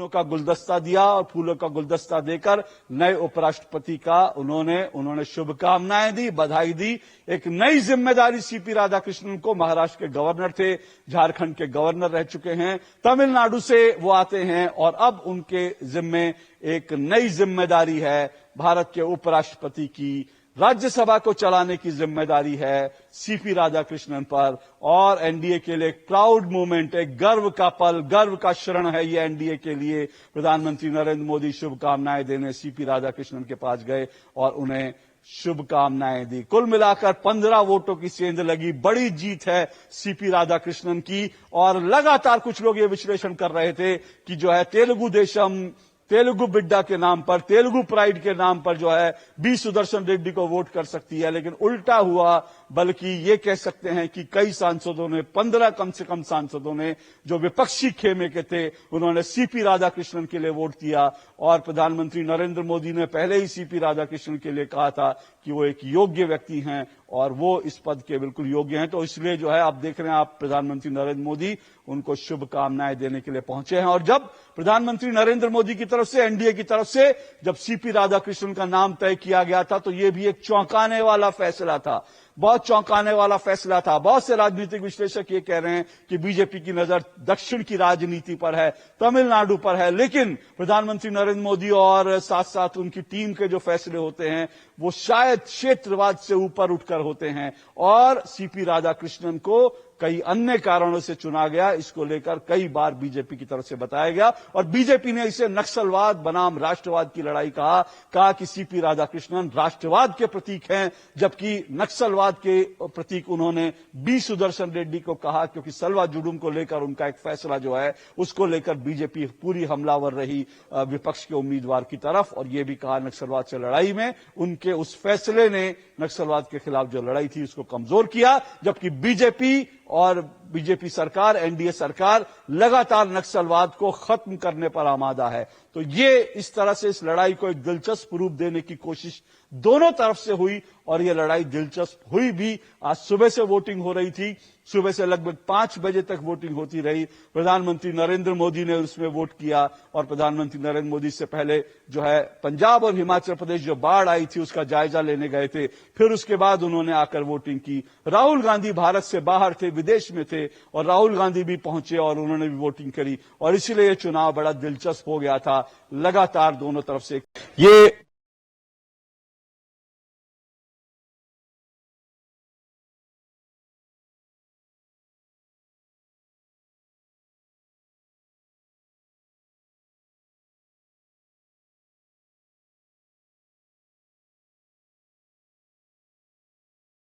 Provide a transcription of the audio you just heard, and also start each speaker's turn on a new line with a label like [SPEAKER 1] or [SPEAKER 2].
[SPEAKER 1] फूलों का गुलदस्ता दिया और फूलों का गुलदस्ता देकर नए उपराष्ट्रपति का उन्होंने शुभकामनाएं दी, बधाई दी। एक नई जिम्मेदारी सीपी राधाकृष्णन को, महाराष्ट्र के गवर्नर थे, झारखंड के गवर्नर रह चुके हैं, तमिलनाडु से वो आते हैं और अब उनके जिम्मे एक नई जिम्मेदारी है, भारत के उपराष्ट्रपति की राज्यसभा को चलाने की जिम्मेदारी है सीपी राधाकृष्णन पर। और एनडीए के लिए एक प्राउड मोमेंट, एक गर्व का पल, गर्व का क्षण है ये एनडीए के लिए। प्रधानमंत्री नरेंद्र मोदी शुभकामनाएं देने सीपी राधाकृष्णन के पास गए और उन्हें शुभकामनाएं दी। कुल मिलाकर 15 वोटों की सेंध लगी, बड़ी जीत है सीपी राधाकृष्णन की। और लगातार कुछ लोग ये विश्लेषण कर रहे थे कि जो है तेलुगु देशम, तेलुगु बिड्डा के नाम पर, तेलुगु प्राइड के नाम पर जो है बी सुदर्शन रेड्डी को वोट कर सकती है, लेकिन उल्टा हुआ। बल्कि ये कह सकते हैं कि कई सांसदों ने, 15 कम से कम सांसदों ने जो विपक्षी खेमे के थे, उन्होंने सीपी राधाकृष्णन के लिए वोट दिया। और प्रधानमंत्री नरेंद्र मोदी ने पहले ही सीपी राधाकृष्णन के लिए कहा था कि वो एक योग्य व्यक्ति हैं और वो इस पद के बिल्कुल योग्य हैं। तो इसलिए जो है आप देख रहे हैं, आप प्रधानमंत्री नरेंद्र मोदी उनको शुभकामनाएं देने के लिए पहुंचे हैं। और जब प्रधानमंत्री नरेंद्र मोदी की तरफ से, एनडीए की तरफ से जब सीपी राधाकृष्णन का नाम तय किया गया था, तो ये भी एक चौंकाने वाला फैसला था, बहुत चौंकाने वाला फैसला था। बहुत से राजनीतिक विश्लेषक ये कह रहे हैं कि बीजेपी की नजर दक्षिण की राजनीति पर है, तमिलनाडु पर है, लेकिन प्रधानमंत्री नरेंद्र मोदी और साथ साथ उनकी टीम के जो फैसले होते हैं वो शायद क्षेत्रवाद से ऊपर उठकर होते हैं। और सीपी राधाकृष्णन को कई अन्य कारणों से चुना गया, इसको लेकर कई बार बीजेपी की तरफ से बताया गया और बीजेपी ने इसे नक्सलवाद बनाम राष्ट्रवाद की लड़ाई कहा कि सीपी राधाकृष्णन राष्ट्रवाद के प्रतीक हैं, जबकि नक्सलवाद के प्रतीक उन्होंने बी सुदर्शन रेड्डी को कहा, क्योंकि सलवा जुडुम को लेकर उनका एक फैसला जो है उसको लेकर बीजेपी पूरी हमलावर रही विपक्ष के उम्मीदवार की तरफ। और यह भी कहा नक्सलवाद से लड़ाई में उनके उस फैसले ने नक्सलवाद के खिलाफ जो लड़ाई थी उसको कमजोर किया, जबकि बीजेपी और बीजेपी सरकार, एनडीए सरकार लगातार नक्सलवाद को खत्म करने पर आमादा है। तो ये इस तरह से इस लड़ाई को एक दिलचस्प रूप देने की कोशिश दोनों तरफ से हुई और ये लड़ाई दिलचस्प हुई भी। आज सुबह से वोटिंग हो रही थी, सुबह से लगभग 5 बजे तक वोटिंग होती रही। प्रधानमंत्री नरेंद्र मोदी ने उसमें वोट किया और प्रधानमंत्री नरेंद्र मोदी से पहले जो है पंजाब और हिमाचल प्रदेश जो बाढ़ आई थी उसका जायजा लेने गए थे, फिर उसके बाद उन्होंने आकर वोटिंग की। राहुल गांधी भारत से बाहर थे, विदेश में थे, और राहुल गांधी भी पहुंचे और उन्होंने भी वोटिंग करी और इसीलिए यह चुनाव बड़ा दिलचस्प हो गया था। लगातार दोनों तरफ से ये